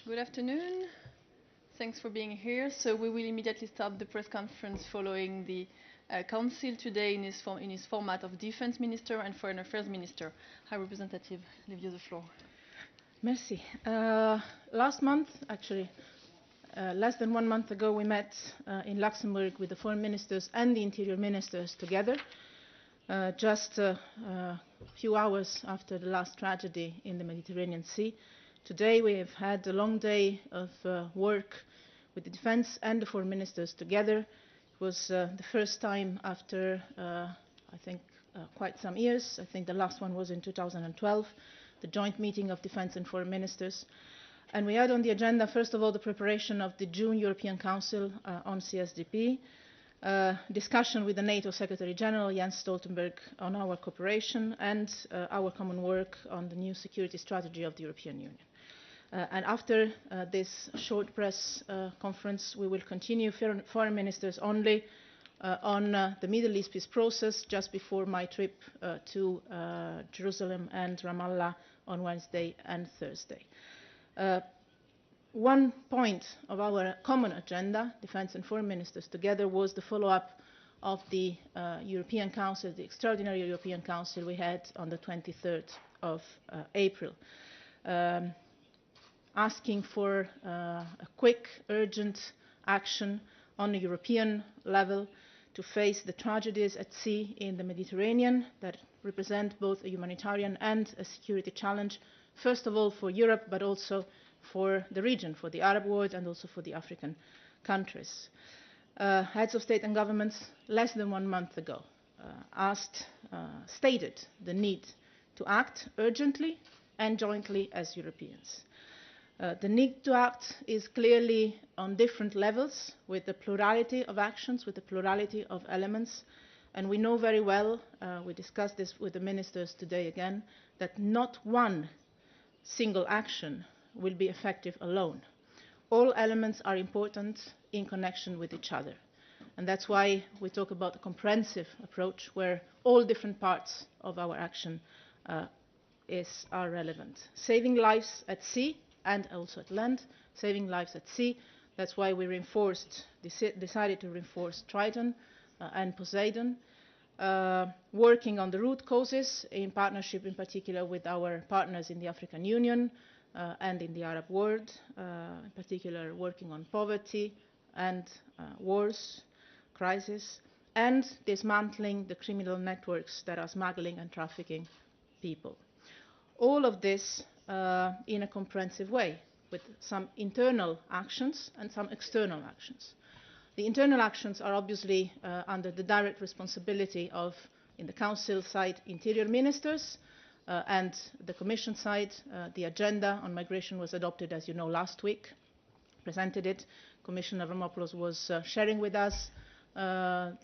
Good afternoon. Thanks for being here. So we will immediately start the press conference following the Council today in its format of Defense Minister and Foreign Affairs Minister. High Representative, I leave you the floor. Merci. Last month, actually, less than 1 month ago, we met in Luxembourg with the foreign ministers and the interior ministers together, just a few hours after the last tragedy in the Mediterranean Sea. Today we have had a long day of work with the defense and the foreign ministers together. It was the first time after, I think, quite some years. I think the last one was in 2012, the joint meeting of defense and foreign ministers. And we had on the agenda, first of all, the preparation of the June European Council on CSDP, discussion with the NATO Secretary General Jens Stoltenberg on our cooperation and our common work on the new security strategy of the European Union. And after this short press conference, we will continue foreign ministers only on the Middle East peace process just before my trip to Jerusalem and Ramallah on Wednesday and Thursday. One point of our common agenda, defense and foreign ministers together, was the follow-up of the European Council, the extraordinary European Council we had on the 23rd of April. Asking for a quick, urgent action on a European level to face the tragedies at sea in the Mediterranean that represent both a humanitarian and a security challenge, first of all for Europe, but also for the region, for the Arab world, and also for the African countries. Heads of state and governments, less than 1 month ago, stated the need to act urgently and jointly as Europeans. The need to act is clearly on different levels, with the plurality of actions, with the plurality of elements, and we know very well, we discussed this with the ministers today again, that not one single action will be effective alone. All elements are important in connection with each other, and that's why we talk about a comprehensive approach where all different parts of our action are relevant. Saving lives at sea and also at land, saving lives at sea. That's why we decided to reinforce Triton and Poseidon, working on the root causes in partnership in particular with our partners in the African Union and in the Arab world, in particular working on poverty and wars, crisis, and dismantling the criminal networks that are smuggling and trafficking people. All of this in a comprehensive way, with some internal actions and some external actions. The internal actions are obviously under the direct responsibility of, in the Council side, interior ministers, and the Commission side, the agenda on migration was adopted, as you know, last week, presented it. Commissioner Avramopoulos was sharing with us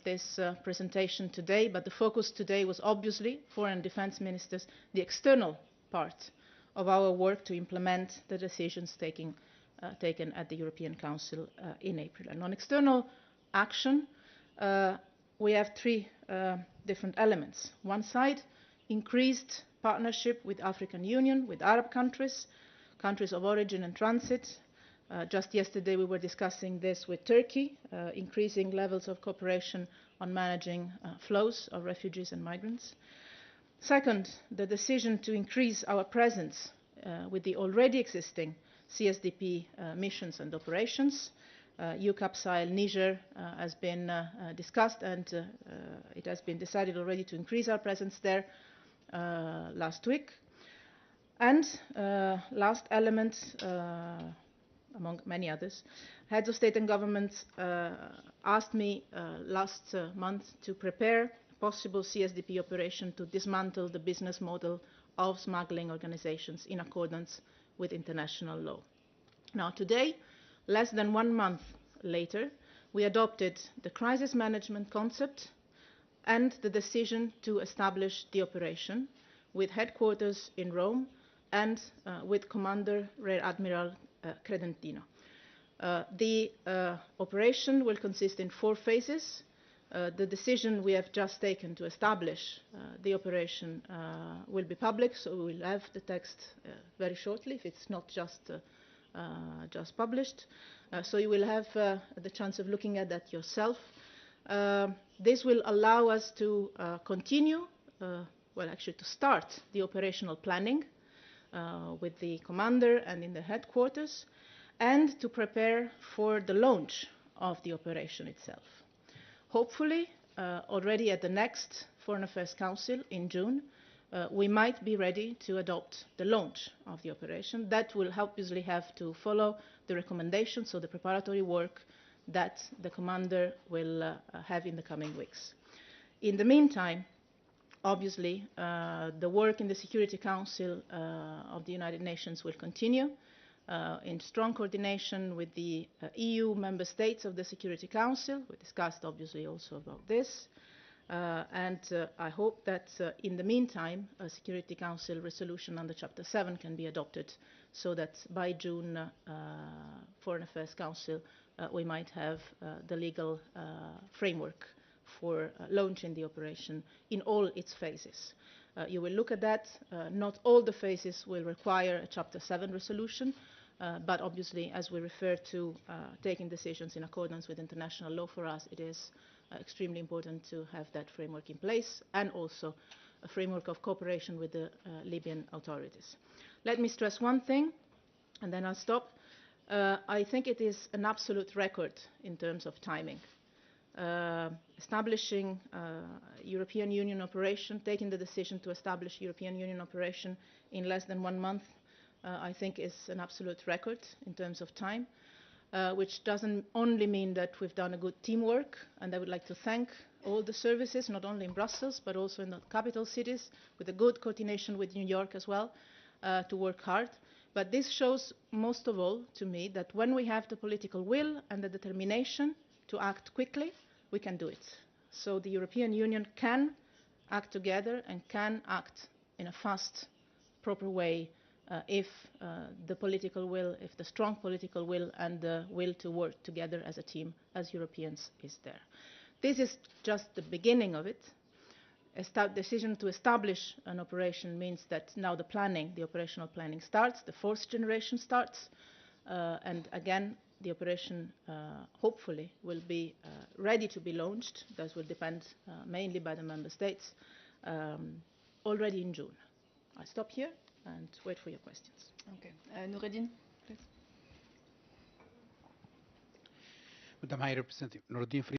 this presentation today, but the focus today was obviously foreign and defense ministers, the external part of our work to implement the decisions taken at the European Council in April. And on external action, we have three different elements. One side, increased partnership with African Union, with Arab countries, countries of origin and transit. Just yesterday we were discussing this with Turkey, increasing levels of cooperation on managing flows of refugees and migrants. Second, the decision to increase our presence with the already existing CSDP missions and operations. UCAP Sahel Niger has been discussed, and it has been decided already to increase our presence there last week. And last element, among many others, heads of state and governments asked me last month to prepare possible CSDP operation to dismantle the business model of smuggling organizations in accordance with international law. Now today, less than 1 month later, we adopted the crisis management concept and the decision to establish the operation with headquarters in Rome and with Commander Rear Admiral Credentino. The operation will consist in 4 phases. The decision we have just taken to establish the operation will be public, so we will have the text very shortly, if it's not just just published. So you will have the chance of looking at that yourself. This will allow us to continue, well, actually to start the operational planning with the commander and in the headquarters, and to prepare for the launch of the operation itself. Hopefully, already at the next Foreign Affairs Council in June, we might be ready to adopt the launch of the operation. That will obviously have to follow the recommendations, so the preparatory work that the commander will have in the coming weeks. In the meantime, obviously, the work in the Security Council of the United Nations will continue in strong coordination with the EU member states of the Security Council. We discussed, obviously, also about this. And I hope that in the meantime, a Security Council resolution under Chapter 7 can be adopted so that by June, Foreign Affairs Council, we might have the legal framework for launching the operation in all its phases. You will look at that. Not all the phases will require a Chapter 7 resolution, but obviously, as we refer to taking decisions in accordance with international law, for us it is extremely important to have that framework in place, and also a framework of cooperation with the Libyan authorities. Let me stress one thing, and then I'll stop. I think it is an absolute record in terms of timing. Establishing European Union operation, taking the decision to establish European Union operation in less than 1 month, I think is an absolute record in terms of time, which doesn't only mean that we've done a good teamwork, and I would like to thank all the services, not only in Brussels, but also in the capital cities, with a good coordination with New York as well, to work hard. But this shows, most of all, to me, that when we have the political will and the determination to act quickly, we can do it. So the European Union can act together and can act in a fast, proper way if the political will, if the strong political will and the will to work together as a team, as Europeans, is there. This is just the beginning of it. A decision to establish an operation means that now the planning, the operational planning starts, the fourth generation starts, and again, the operation hopefully will be ready to be launched. That will depend mainly by the member states already in June. I stop here and wait for your questions. Okay. Noureddin, please. Madam High Representative, Noureddin